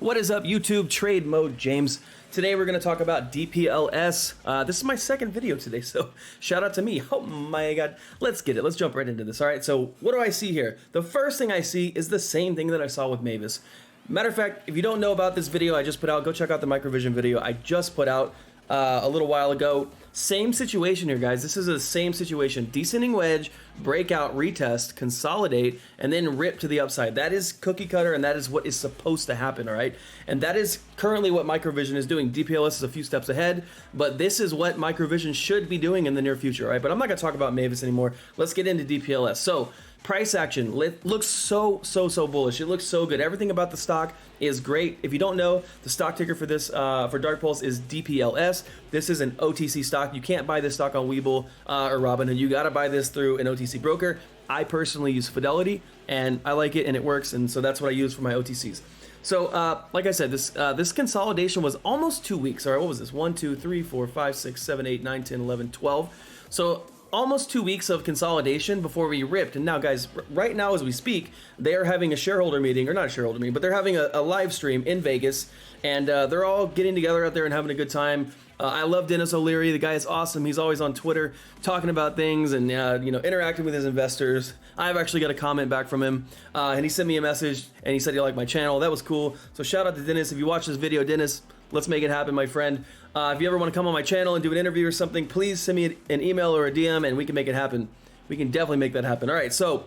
What is up, YouTube? Trade Mode James. Today we're going to talk about DPLS. This is my second video today, so shout out to me. Oh my god. Let's get it. Let's jump right into this. All right, so what do I see here? The first thing I see is the same thing that I saw with Mavis. Matter of fact, if you don't know about this video I just put out, go check out the microvision video I just put out a little while ago. Same situation here, guys. This is the same situation. Descending wedge, breakout, retest, consolidate, and then rip to the upside. That is cookie cutter, and that is what is supposed to happen, all right? And that is currently what microvision is doing. DPLS is a few steps ahead, but this is what microvision should be doing in the near future, all right? But I'm not going to talk about Mavis anymore. Let's get into DPLS. So, price action looks so bullish. It looks so good. Everything about the stock is great. If you don't know, the stock ticker for this for Darkpulse is DPLS. This is an OTC stock. You can't buy this stock on Webull or Robinhood. You got to buy this through an OTC broker. I personally use Fidelity, and I like it, and it works, and so that's what I use for my OTCs. So, like I said, this consolidation was almost 2 weeks. All right, what was this? 1, 2, 3, 4, 5, 6, 7, 8, 9, 10, 11, 12. So, almost 2 weeks of consolidation before we ripped. And now, guys, right now as we speak, they are having a shareholder meeting, or not a shareholder meeting, but they're having a live stream in Vegas, and they're all getting together out there and having a good time. I love Dennis O'Leary. The guy is awesome. He's always on Twitter talking about things and interacting with his investors. I've actually got a comment back from him, and he sent me a message, and he said he liked my channel. That was cool. So shout out to Dennis. If you watch this video, Dennis, let's make it happen, my friend. If you ever want to come on my channel and do an interview or something, please send me an email or a DM, and we can make it happen. We can definitely make that happen. All right, so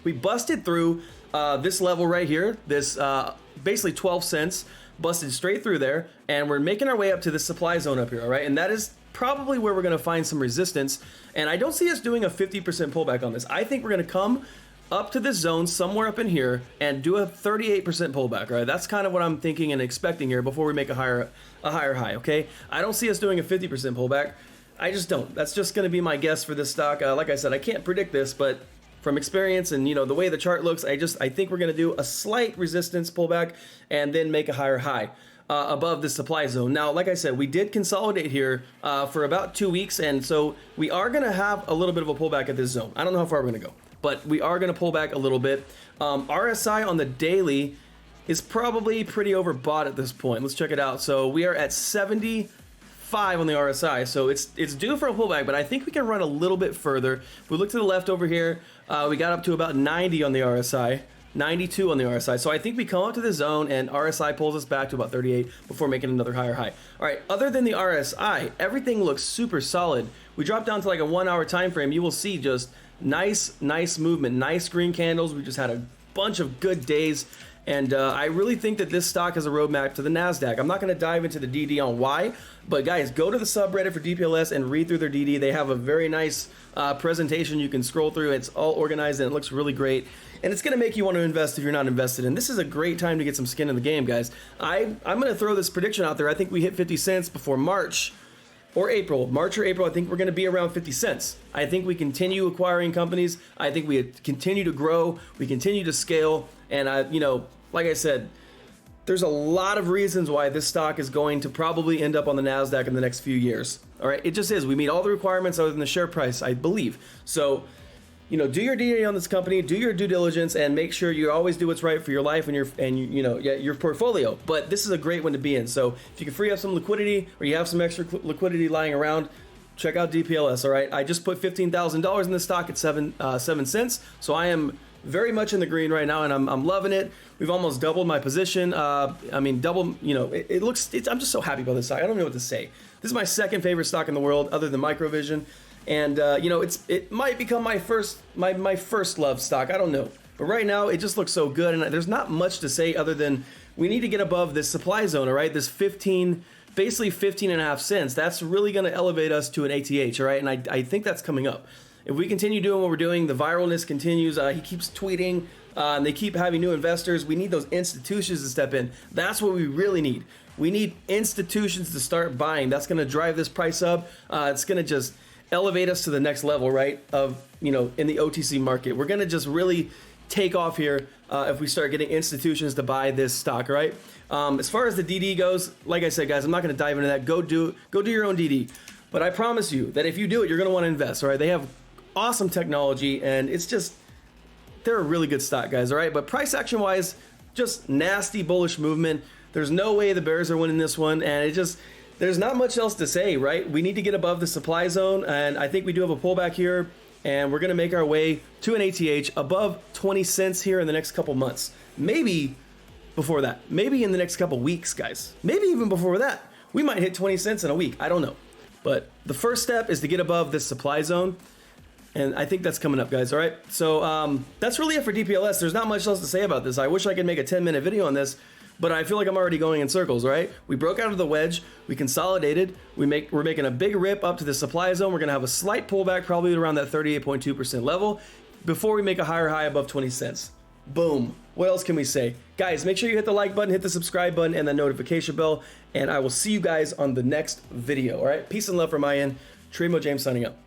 we busted through this level right here, this basically 12 cents, busted straight through there, and we're making our way up to the supply zone up here, all right? And that is probably where we're going to find some resistance, and I don't see us doing a 50% pullback on this. I think we're going to come up to this zone somewhere up in here and do a 38% pullback, right? That's kind of what I'm thinking and expecting here before we make a higher high, okay? I don't see us doing a 50% pullback. I just don't. That's just going to be my guess for this stock. Like I said, I can't predict this, but from experience and the way the chart looks, I think we're going to do a slight resistance pullback and then make a higher high above the supply zone. Now, like I said, we did consolidate here for about 2 weeks, and so we are going to have a little bit of a pullback at this zone. I don't know how far we're going to go, but we are going to pull back a little bit. RSI on the daily is probably pretty overbought at this point. Let's check it out. So we are at 75 on the RSI, so it's due for a pullback, but I think we can run a little bit further. If we look to the left over here, we got up to about 90 on the RSI, 92 on the RSI. So I think we come up to the zone and RSI pulls us back to about 38 before making another higher high. All right, other than the RSI, everything looks super solid. We drop down to like a 1 hour time frame. You will see just nice movement, nice green candles. We just had a bunch of good days. And I really think that this stock has a roadmap to the NASDAQ. I'm not going to dive into the DD on why, but guys, go to the subreddit for DPLS and read through their DD. They have a very nice presentation you can scroll through. It's all organized and it looks really great. And it's going to make you want to invest if you're not invested. And this is a great time to get some skin in the game, guys. I'm going to throw this prediction out there. I think we hit 50 cents before March or April. March or April, I think we're going to be around 50 cents. I think we continue acquiring companies. I think we continue to grow. We continue to scale. And, like I said, there's a lot of reasons why this stock is going to probably end up on the NASDAQ in the next few years. All right, it just is. We meet all the requirements other than the share price, I believe. So, do your DD on this company, do your due diligence, and make sure you always do what's right for your life and your portfolio. But this is a great one to be in. So if you can free up some liquidity or you have some extra liquidity lying around, check out DPLS. All right, I just put $15,000 in this stock at 7 cents. So I am very much in the green right now, and I'm loving it. We've almost doubled my position. Double. It looks. I'm just so happy about this stock. I don't know what to say. This is my second favorite stock in the world, other than microvision. And it might become my first love stock. I don't know, but right now it just looks so good, and there's not much to say other than we need to get above this supply zone. All right, this basically 15 and a half cents. That's really going to elevate us to an ATH. All right, and I think that's coming up. If we continue doing what we're doing, the viralness continues. He keeps tweeting, and they keep having new investors. We need those institutions to step in. That's what we really need. We need institutions to start buying. That's going to drive this price up. It's going to just elevate us to the next level, right? In the OTC market, we're going to just really take off here if we start getting institutions to buy this stock, right? As far as the DD goes, like I said, guys, I'm not going to dive into that. Go do your own DD. But I promise you that if you do it, you're going to want to invest, all right? They have awesome technology, and they're a really good stock, guys, all right? But price action wise, just nasty bullish movement. There's no way the bears are winning this one, and there's not much else to say, right? We need to get above the supply zone, and I think we do have a pullback here, and we're gonna make our way to an ATH above 20 cents here in the next couple months. Maybe before that, maybe in the next couple weeks, guys. Maybe even before that. We might hit 20 cents in a week, I don't know. But the first step is to get above this supply zone, and I think that's coming up, guys, all right? So that's really it for DPLS. There's not much else to say about this. I wish I could make a 10-minute video on this, but I feel like I'm already going in circles, right? We broke out of the wedge, we consolidated, we're making a big rip up to the supply zone. We're gonna have a slight pullback, probably around that 38.2% level, before we make a higher high above 20 cents. Boom. What else can we say? Guys, make sure you hit the like button, hit the subscribe button, and the notification bell, and I will see you guys on the next video, all right? Peace and love from my end. Trade Mode James signing up.